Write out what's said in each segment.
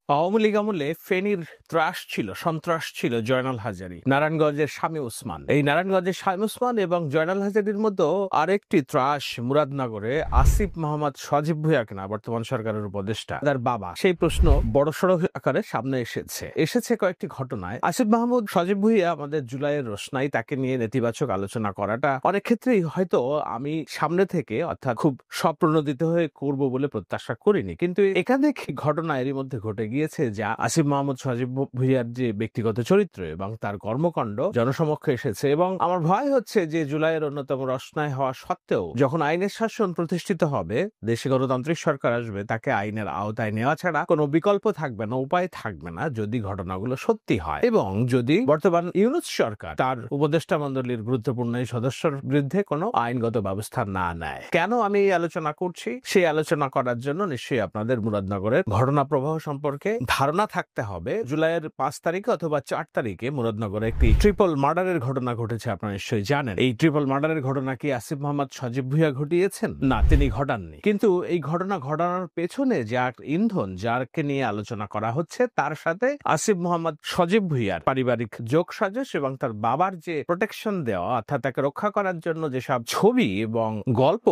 আওয়ামী লীগ আমলে ফেনীর ত্রাস ছিল, সন্ত্রাস ছিল জয়নাল হাজারী, নারায়ণগঞ্জের শামী ওসমান। এই নারায়ণগঞ্জের শামী ওসমান এবং জয়নাল হাজারীর মধ্যে আরেকটি ত্রাস মুরাদনগরে আসিফ মোহাম্মদ সজীব ভুঁইয়া কিনা বর্তমান সরকারের উপদেষ্টা, তার বাবা। সেই প্রশ্ন বড়সড় আকারে সামনে এসেছে কয়েকটি ঘটনায়। আসিফ মাহমুদ সজীব ভুঁইয়া আমাদের জুলাইয়ের রোশনাই, তাকে নিয়ে নেতিবাচক আলোচনা করাটা অনেক ক্ষেত্রেই হয়তো আমি সামনে থেকে অর্থাৎ খুব স্বপ্রণোদিত হয়ে করব বলে প্রত্যাশা করিনি, কিন্তু একাধিক ঘটনা এরই মধ্যে ঘটে গিয়েছে যা আসিফ মাহমুদ সজীব ভুঁইয়ার যে ব্যক্তিগত চরিত্র এবং তার কর্মকাণ্ড জনসমক্ষে এসেছে। এবং আমার ভয় হচ্ছে যে জুলাইয়ের অন্যতম রসনায় হওয়া সত্ত্বেও যখন আইনের শাসন প্রতিষ্ঠিত হবে, দেশে গণতান্ত্রিক সরকার আসবে, তাকে আইনের আওতায় নেওয়া ছাড়া কোনো বিকল্প থাকবে না, উপায় থাকবে না যদি ঘটনাগুলো সত্যি হয় এবং যদি বর্তমান ইউনূস সরকার তার উপদেষ্টা মণ্ডলীর গুরুত্বপূর্ণ এই সদস্যর বিরুদ্ধে কোনো আইনগত ব্যবস্থা না নেয়। কেন আমি এই আলোচনা করছি? সেই আলোচনা করার জন্য নিশ্চয়ই আপনাদের মুরাদনগরের ঘটনা প্রবাহ সম্পর্কে ধারণা থাকতে হবে। জুলাইয়ের 5 তারিখে অথবা 4 তারিখে মুরাদনগরে একটি ট্রিপল মার্ডারের ঘটনা ঘটেছে, আপনারা নিশ্চয়ই জানেন। এই ট্রিপল মার্ডারের ঘটনা কি আসিফ মোহাম্মদ সজীব ভুঁইয়া ঘটিয়েছেন? না, তিনি ঘটাননি। কিন্তু এই ঘটনা ঘটানোর পেছনে যার ইন্ধন, যারকে নিয়ে আলোচনা করা হচ্ছে, তার সাথে আসিফ মোহাম্মদ সজীব ভুঁইয়ার পারিবারিক যোগসাজশ এবং তার বাবার যে প্রোটেকশন দেওয়া, অর্থাৎ তাকে রক্ষা করার জন্য যেসব ছবি এবং গল্প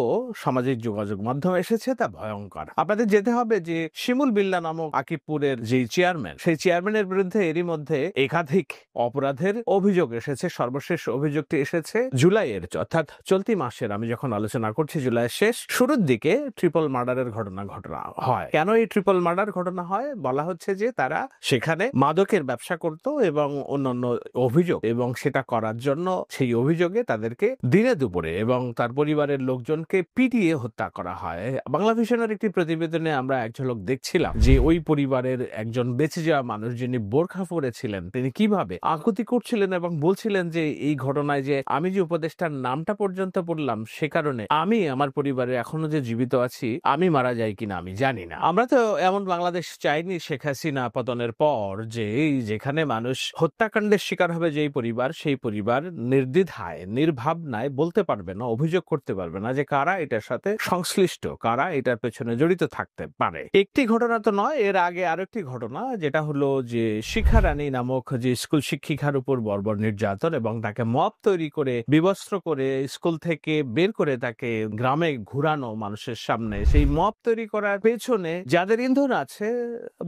সামাজিক যোগাযোগ মাধ্যমে এসেছে তা ভয়ঙ্কর। আপনাদের যেতে হবে যে শিমুল বিল্লাহ নামক আকিবপুরের যে চেয়ারম্যান, সেই চেয়ারম্যানের বিরুদ্ধে এরই মধ্যে একাধিক অপরাধের অভিযোগ এসেছে। সর্বশেষ অভিযোগটি এসেছে জুলাইয়ের, অর্থাৎ চলতি মাসের, আমি যখন আলোচনা করছি জুলাইয়ের শেষ শুরুর দিকে ট্রিপল মার্ডারের ঘটনা হয়। কেন এই ট্রিপল মার্ডার ঘটনা হয়? বলা হচ্ছে যে তারা সেখানে মাদকের ব্যবসা করত এবং অন্যান্য অভিযোগ, এবং সেটা করার জন্য সেই অভিযোগে তাদেরকে দিনে দুপুরে এবং তার পরিবারের লোকজনকে পিটিয়ে হত্যা করা হয়। বাংলা ভিশনের একটি প্রতিবেদনে আমরা এক ঝলক দেখছিলাম যে ওই পরিবারের একজন বেঁচে যাওয়া মানুষ, যিনি বোরখা পরেছিলেন, তিনি কিভাবে আকুতি করছিলেন এবং বলছিলেন যে এই ঘটনায় যে আমি যে উপদেষ্টার নামটা পর্যন্ত পড়লাম, সে কারণে আমি আমার পরিবারে এখনো যে জীবিত আছি, আমি মারা যাই কিনা আমি জানি না। আমরা তো এমন বাংলাদেশ চাইনি শেখ হাসিনা পতনের পর, যে যেখানে মানুষ হত্যাকাণ্ডের শিকার হবে যেই পরিবার, সেই পরিবার নির্দ্বিধায় নির্ভাবনায় বলতে পারবে না, অভিযোগ করতে পারবে না যে কারা এটার সাথে সংশ্লিষ্ট, কারা এটার পেছনে জড়িত থাকতে পারে। একটি ঘটনা তো নয়, এর আগে আরো একটি ঘটনা, যেটা হলো যে শিখা রানী নামক যে স্কুল শিক্ষিকার উপর বর্বর নির্যাতন এবং তাকে মব তৈরি করে বিবস্ত্র করে স্কুল থেকে বের করে তাকে গ্রামে ঘুরানো মানুষের সামনে। সেই মব তৈরি করার পেছনে যাদের ইন্ধন আছে,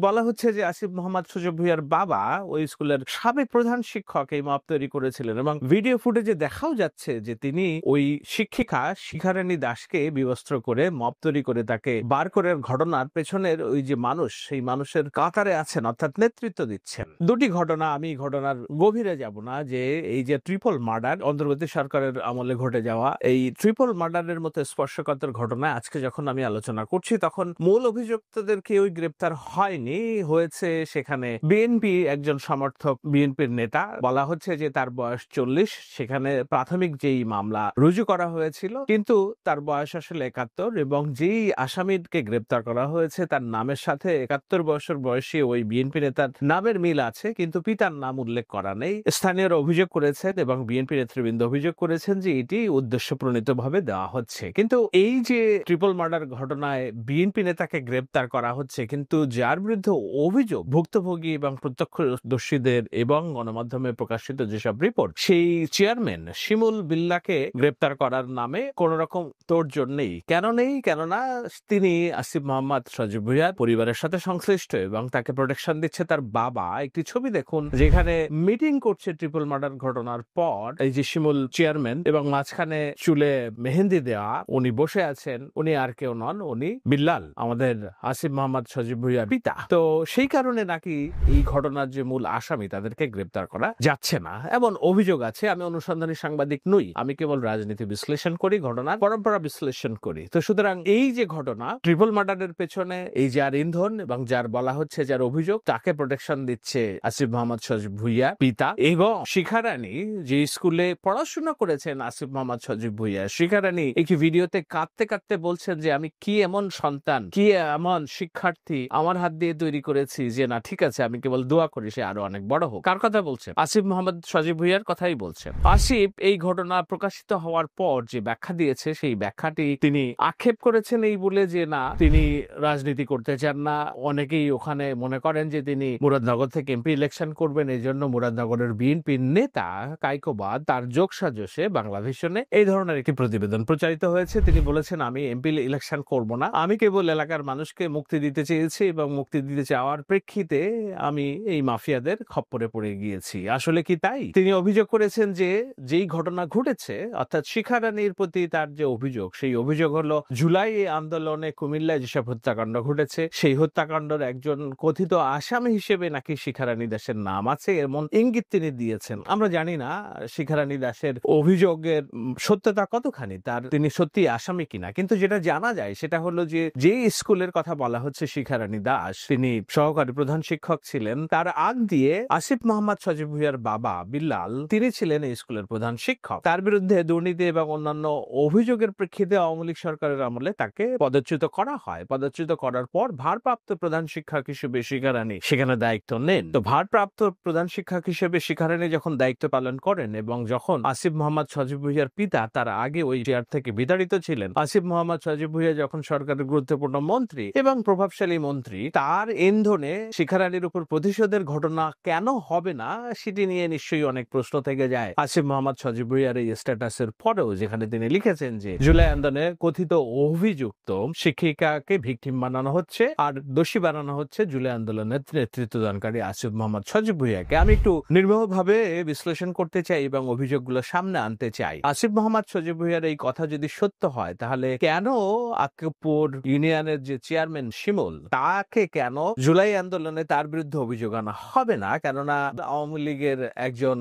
বলা হচ্ছে যে আসিফ মোহাম্মদ সজীব ভুঁইয়ার বাবা ওই স্কুলের সাবেক প্রধান শিক্ষক এই মব তৈরি করেছিলেন এবং ভিডিও ফুটেজে দেখাও যাচ্ছে যে তিনি ওই শিক্ষিকা শিখারানী দাসকে বিবস্ত্র করে মব তৈরি করে তাকে বার করে ঘটনার পেছনের ওই যে মানুষ, সেই মানুষের কাতারে আছেন, অর্থাৎ নেতৃত্ব দিচ্ছেন। দুটি ঘটনা, আমি ঘটনার গভীরে যাব না, যে এই যে ট্রিপল মার্ডার অন্তর্বর্তী সরকারের আমলে ঘটে যাওয়া এই ট্রিপল মার্ডারের মতো স্পর্শকাতর ঘটনা আজকে যখন আমি আলোচনা করছি, তখন মূল অভিযুক্তদের কেউই গ্রেপ্তার হয়নি। হয়েছে সেখানে বিএনপি একজন সমর্থক, বিএনপির নেতা, বলা হচ্ছে যে তার বয়স 40। সেখানে প্রাথমিক যেই মামলা রুজু করা হয়েছিল, কিন্তু তার বয়স আসলে 71 এবং যেই আসামিকে গ্রেপ্তার করা হয়েছে তার নামের সাথে 71 বছর বয়সী ওই বিএনপি নেতার নামের মিল আছে, কিন্তু পিতার নাম উল্লেখ করা নেই। স্থানীয়রা অভিযোগ করেছেন এবং বিএনপি নেতৃবৃন্দ অভিযোগ করেছেন যে এটি উদ্দেশ্যপ্রণীতভাবে দেওয়া হচ্ছে। কিন্তু এই যে ট্রিপল মার্ডার ঘটনায় বিএনপি নেতাকে গ্রেপ্তার করা হচ্ছে, কিন্তু যার বিরুদ্ধে অভিযোগ ভুক্তভোগী এবং প্রত্যক্ষদর্শীদের এবং গণমাধ্যমে প্রকাশিত যেসব রিপোর্ট, সেই চেয়ারম্যান শিমুল বিল্লাহকে গ্রেপ্তার করার নামে কোন রকম তোড়জোড় নেই। কেন নেই? কেননা তিনি আসিফ মোহাম্মদ সজীব ভুঁইয়ার পরিবারের সাথে সংশ্লিষ্ট এবং তাকে প্রোটেকশন দিচ্ছে তার বাবা। একটি ছবি দেখুন যেখানে মিটিং করছে ট্রিপল মার্ডার ঘটনার পর এই যে শিমুল চেয়ারম্যান, এবং মাঝখানে চুলে মেহেন্দি দেওয়া উনি বসে আছেন। উনি আর কেউ নন, উনি বিল্লাল, আমাদের আসিফ মোহাম্মদ সজীব ভুঁইয়ার পিতা। তো সেই কারণে নাকি এই ঘটনার যে মূল আসামি, তাদেরকে গ্রেপ্তার করা যাচ্ছে না এমন অভিযোগ আছে। আমি অনুসন্ধানী সাংবাদিক নই, আমি কেবল রাজনীতি বিশ্লেষণ করি, ঘটনার পরম্পরা বিশ্লেষণ করি। তো সুতরাং এই যে ঘটনা ট্রিপল মার্ডারের পেছনে এই যার ইন্ধন এবং যার বলা হচ্ছে যার অভিযোগ, তাকে প্রোটেকশন দিচ্ছে আসিফ মোহাম্মদ সজীব ভুঁইয়া পিতা, এবং শিখা রানী যে স্কুলে পড়াশোনা করেছেন আসিফ মোহাম্মদ সজীব ভুঁইয়া, শিখা রানী একটি ভিডিওতে কাঁদতে কাঁদতে বলছেন যে আমি কি এমন সন্তান, কি এমন শিক্ষার্থী আমার হাত দিয়ে তৈরি করেছি যে না ঠিক আছে, আমি কেবল দোয়া করি সে আরো অনেক বড় হোক। কার কথা বলছেন? আসিফ মোহাম্মদ সজীব ভুঁইয়ার কথাই বলছেন। আসিফ এই ঘটনা প্রকাশিত হওয়ার পর যে ব্যাখ্যা দিয়েছে, সেই ব্যাখ্যাটি তিনি আক্ষেপ করেছেন এই বলে যে না তিনি রাজনীতি করতে চান না। অনেকেই ওখানে মনে করেন যে তিনি মুরাদনগর থেকে এমপি ইলেকশন করবেন, এই জন্য মুরাদনগরের বিএনপির নেতা কাইকোবাদ তার যোগসাজশে বাংলাভিশনে এই ধরনের একটি প্রতিবেদন প্রচারিত হয়েছে। তিনি বলেছেন, আমি এমপি ইলেকশন করব না, আমি কেবল এলাকার মানুষকে মুক্তি দিতে চেয়েছি এবং মুক্তি দিতে চাওয়ার প্রেক্ষিতে আমি এই মাফিয়াদের খপ্পরে পড়ে গিয়েছি। আসলে কি তাই? তিনি অভিযোগ করেছেন যে যেই ঘটনা ঘটেছে, অর্থাৎ শিখা রানীর প্রতি তার যে অভিযোগ, সেই অভিযোগ হলো জুলাই আন্দোলনে কুমিল্লায় যেসব হত্যাকাণ্ড ঘটেছে সেই হত্যাকাণ্ডের একজন কথিত আসামি হিসেবে নাকি শিখা রানী দাসের নাম আছে, এমন ইঙ্গিত তিনি দিয়েছেন। আমরা জানি না শিখা রানী দাসের অভিযোগের সত্যতা কতখানি, তিনি সত্যি আসামি কিনা, কিন্তু যেটা জানা যায় সেটা হলো যে স্কুলের কথা বলা হচ্ছে শিখা রানী দাস তিনি সহকারী প্রধান শিক্ষক ছিলেন, তার আগ দিয়ে আসিফ মোহাম্মদ সজীব ভুঁইয়ার বাবা বিল্লাল তিনি ছিলেন এই স্কুলের প্রধান শিক্ষক। তার বিরুদ্ধে দুর্নীতি এবং অন্যান্য অভিযোগের প্রেক্ষিতে আওয়ামী লীগ সরকারের আমলে তাকে পদচ্যুত করা হয়। পদচ্যুত করার পর ভারপ্রাপ্ত প্রধান শিক্ষক হিসেবে শিখা রানী সেখানে দায়িত্ব নেন। তো ভারপ্রাপ্ত প্রধান শিক্ষক হিসেবে শিখা রানী যখন দায়িত্ব পালন করেন এবং যখন আসিফ মোহাম্মদ সজীব ভুঁইয়ার পিতা তার আগে ওই চেয়ার থেকে বিতাড়িত ছিলেন, আসিফ মোহাম্মদ সজীব ভুঁইয়া যখন সরকারের গুরুত্বপূর্ণ মন্ত্রী এবং প্রভাবশালী মন্ত্রী, তার ইন্ধনে শিখা রানীর উপর প্রতিশোধের ঘটনা কেন হবে না সেটি নিয়ে নিশ্চয়ই অনেক প্রশ্ন থেকে যায়। আসিফ মোহাম্মদ সজীব ভুঁইয়ার এই স্ট্যাটাসের পরেও, যেখানে তিনি লিখেছেন যে জুলাই আন্দোলনে কথিত অভিযুক্ত শিক্ষিকাকে ভিকটিম বানানো হচ্ছে আর দোষী বানানো হচ্ছে জুলাই আন্দোলনের নেতৃত্বদানকারী আসিফ মোহাম্মদ সজীব ভুঁইয়াকে। আমি একটু নির্মমভাবে বিশ্লেষণ করতে চাই এবং অভিযোগগুলো সামনে আনতে চাই। আসিফ মোহাম্মদ সজীব ভুঁইয়ার এই কথা যদি সত্য হয়, তাহলে কেন আক্কেপুর ইউনিয়নের যে চেয়ারম্যান শিমুল, তাকে কেন জুলাই আন্দোলনে তার বিরুদ্ধে অভিযোগ আনা হবে না? কেননা আওয়ামী লীগের একজন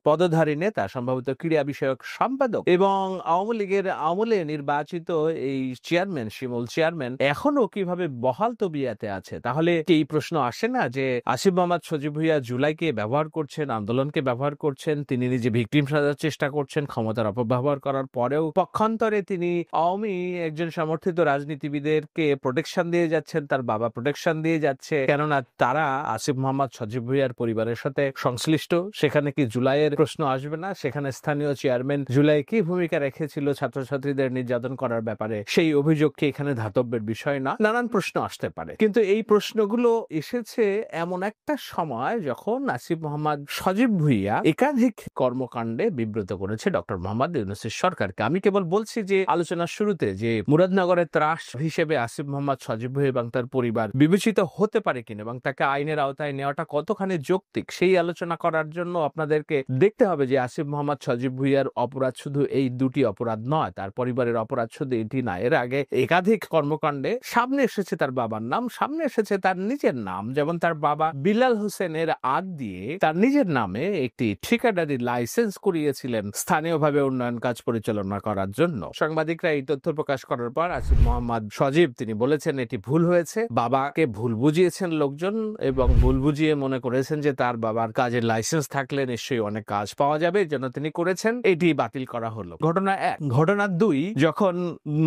পদধারী নেতা, সম্ভবত ক্রীড়া বিষয়ক সম্পাদক এবং আওয়ামী লীগের আমলে নির্বাচিত এই চেয়ারম্যান শিমুল চেয়ারম্যান এখনো কিভাবে বহাল তবিয়াতে আছে? তাহলে এই প্রশ্ন আসে না যে আসিফ মোহাম্মদ সজীব ভুঁইয়া জুলাইকে ব্যবহার করছেন, আন্দোলনকে ব্যবহার করছেন, তিনি নিজে ভিকটিম সাজার চেষ্টা করছেন, ক্ষমতার অপব্যবহার করার পরেও পক্ষান্তরে তিনি আওয়ামী একজন সমর্থিত রাজনীতিবিদকে প্রোটেকশন দিয়ে যাচ্ছেন, তার বাবা প্রোটেকশন দিয়ে যাচ্ছে, কেননা তারা আসিফ মোহাম্মদ সজীব ভুঁইয়ার পরিবারের সাথে সংশ্লিষ্ট। সেখানে কি জুলাইয়ের প্রশ্ন আসবে না? সেখানে স্থানীয় চেয়ারম্যান জুলাই কি ভূমিকা রেখেছিল ছাত্রছাত্রীদের নির্যাতন করার ব্যাপারে, সেই অভিযোগ কি এখানে ধাতব্যের বিষয় না? নানান প্রশ্ন আসতে পারে, কিন্তু এই প্রশ্নগুলো এসেছে এমন একটা সময় যখন আসিফ মোহাম্মদ সজীব ভুঁইয়া একাধিক কর্মকাণ্ডে বিব্রত করেছে ডক্টর মোহাম্মদ ইউনূসের সরকারকে। আমি কেবল বলছি যে আলোচনার শুরুতে যে মুরাদনগরের ত্রাস হিসেবে আসিফ মোহাম্মদ সজীব ভুঁইয়া এবং তার পরিবার বিবেচিত হতে পারে কিনা এবং তাকে আইনের আওতায় নেওয়াটা কতখানি যৌক্তিক, সেই আলোচনা করার জন্য আপনাদেরকে দেখতে হবে যে আসিফ মোহাম্মদ সজীব ভুঁইয়ার অপরাধ শুধু এই দুটি অপরাধ নয়, তার পরিবারের অপরাধ শুধু এটি না। এর আগে একাধিক কর্মকাণ্ডে সামনে এসেছে তার বাবার নাম, সামনে এসেছে তার নিজের নাম। যেমন তার বাবা বিল্লাল হোসেনের আগ দিয়ে তার নিজের নামে একটি ঠিকাদারি লাইসেন্স করিয়েছিলেন স্থানীয়ভাবে উন্নয়ন কাজ পরিচালনা করার জন্য। সাংবাদিকরা এই তথ্য প্রকাশ করার পর আসিফ মোহাম্মদ সজীব তিনি বলেছেন এটি ভুল হয়েছে, বাবাকে ভুল বুঝিয়েছেন লোকজন এবং ভুল বুঝিয়ে মনে করেছেন যে তার বাবার কাজের লাইসেন্স থাকলে নিশ্চয়ই অনেক কাজ পাওয়া যাবে, এর জন্য তিনি করেছেন, এটি বাতিল করা হলো। ঘটনা এক। ঘটনা দুই, যখন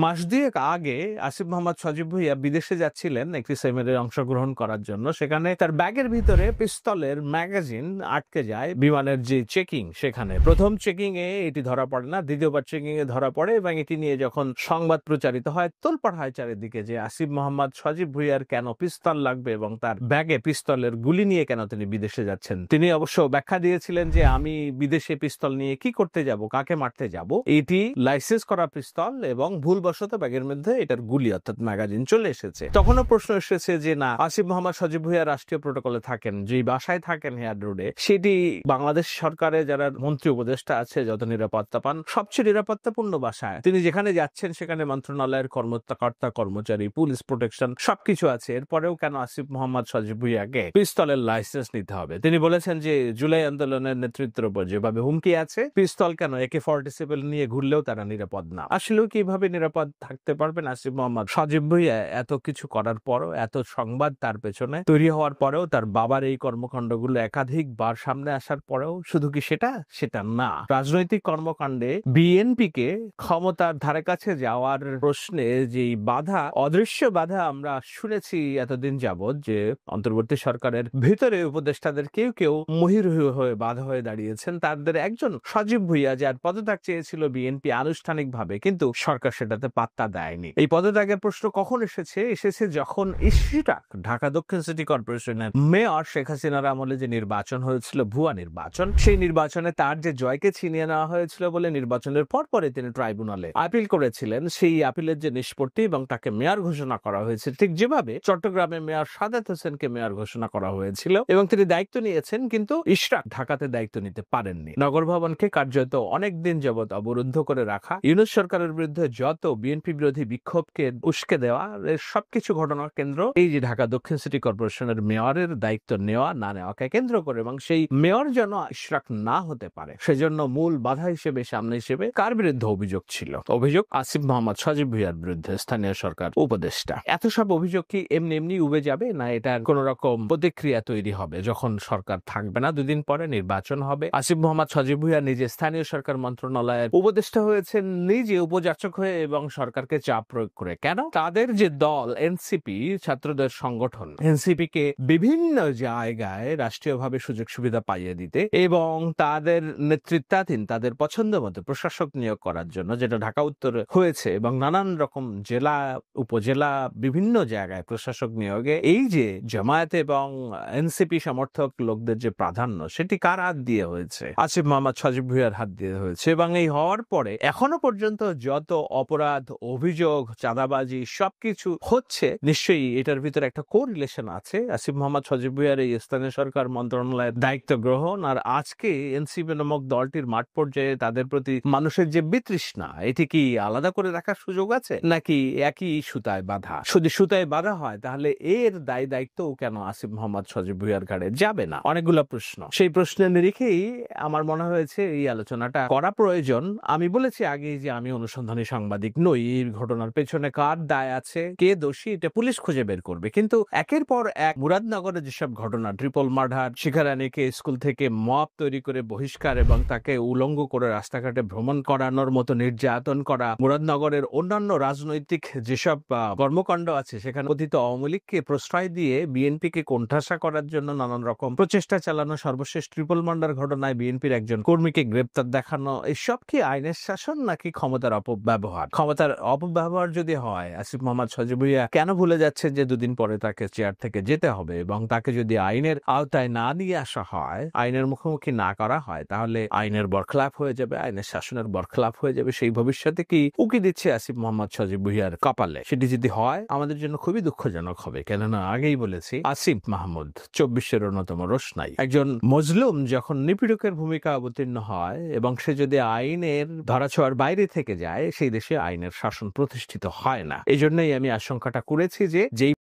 মাস দুয়েক আগে আসিফ মোহাম্মদ সজীব ভুঁইয়া বিদেশে যাচ্ছিলেন একটি সেমিনারে অংশগ্রহণ করার জন্য, সেখানে তার ব্যাগের ভিতরে পিস্তলের ম্যাগাজিন আটকে যায় বিমানের যে চেকিং সেখানে। প্রথম চেকিং এ এটি ধরা পড়ে না, দ্বিতীয়বার চেকিং এ ধরা পড়ে এবং এটি নিয়ে যখন সংবাদ প্রচারিত হয়, তোলপাড় হয় চারিদিকে যে আসিফ মোহাম্মদ সজীব ভুঁইয়ার কেন পিস্তল লাগবে এবং তার ব্যাগে পিস্তলের গুলি নিয়ে কেন তিনি বিদেশে যাচ্ছেন। তিনি অবশ্য ব্যাখ্যা দিয়েছিলেন যে আমি বিদেশে পিস্তল নিয়ে কি করতে যাব, কাকে মারতে যাব, এটি লাইসেন্স করা পিস্তল এবং ভুলবশত ব্যাগের মধ্যে এটার গুলি অর্থাৎ ম্যাগাজিন চলে এসেছে। তখনও প্রশ্ন এসেছে যে না, আসিফ মোহাম্মদ সজীব ভুঁইয়া রাষ্ট্রীয় প্রোটোকলে থাকেন, যেই বাসায় থাকেন হেয়ার রোডে, সেটি বাংলাদেশ সরকারে যারা মন্ত্রী উপদেষ্টা আছে যত নিরাপত্তা পান সবচেয়ে নিরাপত্তাপূর্ণ বাসায়। তিনি যেখানে যাচ্ছেন সেখানে মন্ত্রণালয়ের কর্মকর্তা কর্মচারী, পুলিশ প্রোটেকশন সবকিছু আছে, এরপরেও কেন আসিফ মোহাম্মদ সজীব ভুঁইয়াকে পিস্তলের লাইসেন্স নিতে হবে? তিনি বলেছেন যে জুলাই আন্দোলনের নেতৃত্বের উপর যেভাবে হুমকি আছে, পিস্তল কেন AK-47 নিয়ে ঘুরলেও তারা নিরাপদ না। আসলেও কিভাবে নিরাপদ থাকতে পারবেন আসিফ মোহাম্মদ সজীব ভুঁইয়া? এত কিছু করার পরও, এত সংবাদ তার পেছনে তৈরি হওয়ার পরেও, তার বাবার এই কর্মকাণ্ডগুলো একাধিকবার সামনে আসার পরেও শুধু কি সেটা না, রাজনৈতিক কর্মকাণ্ডে বিএনপিকে ক্ষমতার ধারে কাছে যাওয়ার প্রশ্নে যেই বাধা, অদৃশ্য বাধা আমরা শুনেছি এতদিন যাবৎ, যে অন্তর্বর্তী সরকারের ভিতরে উপদেষ্টাদের কেউ কেউ মহির হয়ে বাধা হয়ে দাঁড়িয়েছেন, তাদের একজন সজীব ভুঁইয়া, যার পদত্যাগ চেয়েছিল বিএনপি আনুষ্ঠানিকভাবে, কিন্তু সরকার সেটাতে পাত্তা দেয়নি। এই পদত্যাগের প্রশ্ন কখন এসেছে যখন ইস্যুটা ঢাকা দক্ষিণ সিটি কর্পোরেশনের মেয়র শেখ হাসিনার আমলে যে নির্বাচন হয়েছিল, ভুয়া নির্বাচন, সেই নির্বাচনে তার যে জয়কে ছিনিয়ে নেওয়া হয়েছিল বলে নির্বাচনের পরে তিনি ট্রাইব্যুনালে আপিল করেছিলেন। সেই আপিলের যে নিষ্পত্তি এবং তাকে মেয়র ঘোষণা করা হয়েছে, ঠিক যেভাবে চট্টগ্রামের মেয়র সাদাত হোসেনকে মেয়র ঘোষণা করা হয়েছিল এবং তিনি দায়িত্ব নিয়েছেন, কিন্তু ইশরাক ঢাকাতে দায়িত্ব নিতে পারেননি। নগর ভবনকে কার্যত অনেকদিন যাবৎ অবরুদ্ধ করে রাখা, ইউনূস সরকারের বিরুদ্ধে যত বিএনপি বিরোধী বিক্ষোভকে উস্কে দেওয়া, সবকিছু ঘটনার কেন্দ্র এই যে ঢাকা দক্ষিণ সিটি কর্পোরেশনের মেয়রের দায়িত্ব নেওয়া না নেওয়াকে কেন্দ্র করে, এবং সেই মেয়র যেন ইশরাক না হতে পারে সেজন্য মূল বাধা হিসেবে সামনে হিসেবে কার বিরুদ্ধে অভিযোগ ছিল? অভিযোগ আসিফ মোহাম্মদ সজীব ভুঁইয়ার বিরুদ্ধে, স্থানীয় সরকার উপদেষ্টা। এত সব অভিযোগ কি এমনি এমনি উবে যাবে, না এটার কোন রকম প্রতিক্রিয়া তৈরি হবে? যখন সরকার থাকবে না, দুদিন পরে নির্বাচন হবে, আসিফ মোহাম্মদ সজীব ভুঁইয়া নিজে স্থানীয় সরকার মন্ত্রণালয়ের উপদেষ্টা হয়েছেন, নিজে উপযাচক হয়ে এবং সরকারকে চাপ প্রয়োগ করে। কেন? তাদের যে দল এনসিপি, ছাত্রদের সংগঠন, এনসিপি কে বিভিন্ন জায়গায় রাষ্ট্রীয়ভাবে সুযোগ সুবিধা পাইয়ে দিতে এবং তাদের নেতৃত্বাধীন তাদের পছন্দ মতো প্রশাসক নিয়োগ করার জন্য, যেটা ঢাকা উত্তরে হয়েছে, এবং নানান রকম জেলা উপজেলা বিভিন্ন জায়গায় প্রশাসক নিয়োগে এই যে জামায়াত এবং এনসিপি সমর্থক লোকদের যে প্রাধান্য, সেটি কার হাত দিয়ে হয়েছে? আসিফ মোহাম্মদ সজীব ভুঁইয়ার হাত দিয়ে হয়েছে। এবং এই হওয়ার পরে এখনো পর্যন্ত যত অপরাধ, অভিযোগ, চাঁদাবাজি সবকিছু হচ্ছে, নিশ্চয়ই এটার ভিতরে একটা কোরিলেশন আছে। আসিফ মোহাম্মদ সজীব ভুঁইয়ার এই স্থানীয় সরকার মন্ত্রণালয়ের দায়িত্ব গ্রহণ আর আজকে এনসিপি নামক দলটির মাঠ পর্যায়ে তাদের প্রতি মানুষের যে বিতৃষ্ণা, এটি কি আলাদা করে দেখার সুযোগ আছে, নাকি একই সুতায় বাঁধা? যদি সুতায় বাঁধা হয় তাহলে এর দায়িত্ব কেন আসিফ মোহাম্মদ সজীব ভুঁইয়ার ঘাড়ে যাবে না? অনেকগুলো প্রশ্ন। সেই প্রশ্নের নিরিখেই আমার মনে হয়েছে এই আলোচনাটা করা প্রয়োজন। আমি বলেছি আগেই যে আমি অনুসন্ধানী সাংবাদিক নই। এই ঘটনার পেছনে কার দায় আছে, কে দোষী, এটা পুলিশ খুঁজে বের করবে। কিন্তু একের পর এক মুরাদনগরে যেসব ঘটনা, ট্রিপল মার্ডার, শিখারানীকে স্কুল থেকে মব তৈরি করে বহিষ্কার এবং তাকে উলঙ্গ করে রাস্তাঘাটে ভ্রমণ করানোর মতো নির্যাতন করা, মুরাদনগরের অন্যান্য রাজনৈতিক যেসব কর্মকাণ্ড আছে সেখানে কথিত আওয়ামী লীগকে প্রশ্রয় দিয়ে বিএনপিকে কোণঠাসা করার জন্য নানান রকম প্রচেষ্টা চালানো, সর্বশেষ ট্রিপল মার্ডার ঘটনায় বিএনপির একজন কর্মীকে গ্রেপ্তার দেখানো, এসব কি আইনের শাসন নাকি ক্ষমতার অপব্যবহার? ক্ষমতার অপব্যবহার যদি হয়, আসিফ মোহাম্মদ সজীব ভুঁইয়া কেন ভুলে যাচ্ছেন যে দুদিন পরে তাকে চেয়ার থেকে যেতে হবে, এবং তাকে যদি আইনের আওতায় না নিয়ে আসা হয়, আইনের মুখোমুখি না করা হয়, তাহলে আইনের বরখলাপ হয়ে যাবে, আইনের শাসনের বরখলাপ হয়ে যাবে। সেই ভবিষ্যতে কি উকি দিচ্ছে আসিফ মোহাম্মদ সজীব ভুঁইয়ার কপালে? সেটি যদি হয় আমাদের জন্য খুবই দুঃখজনক হবে। কেননা আগেই বলেছি, আসিফ মাহমুদ 24-এর অন্যতম রোশনাই, একজন মজলুম যখন নিপীড়কের ভূমিকা অবতীর্ণ হয় এবং সে যদি আইনের ধরাছোঁয়ার বাইরে থেকে যায়, সেই দেশে আইনের শাসন প্রতিষ্ঠিত হয় না। এই জন্যই আমি আশঙ্কাটা করেছি যে যেই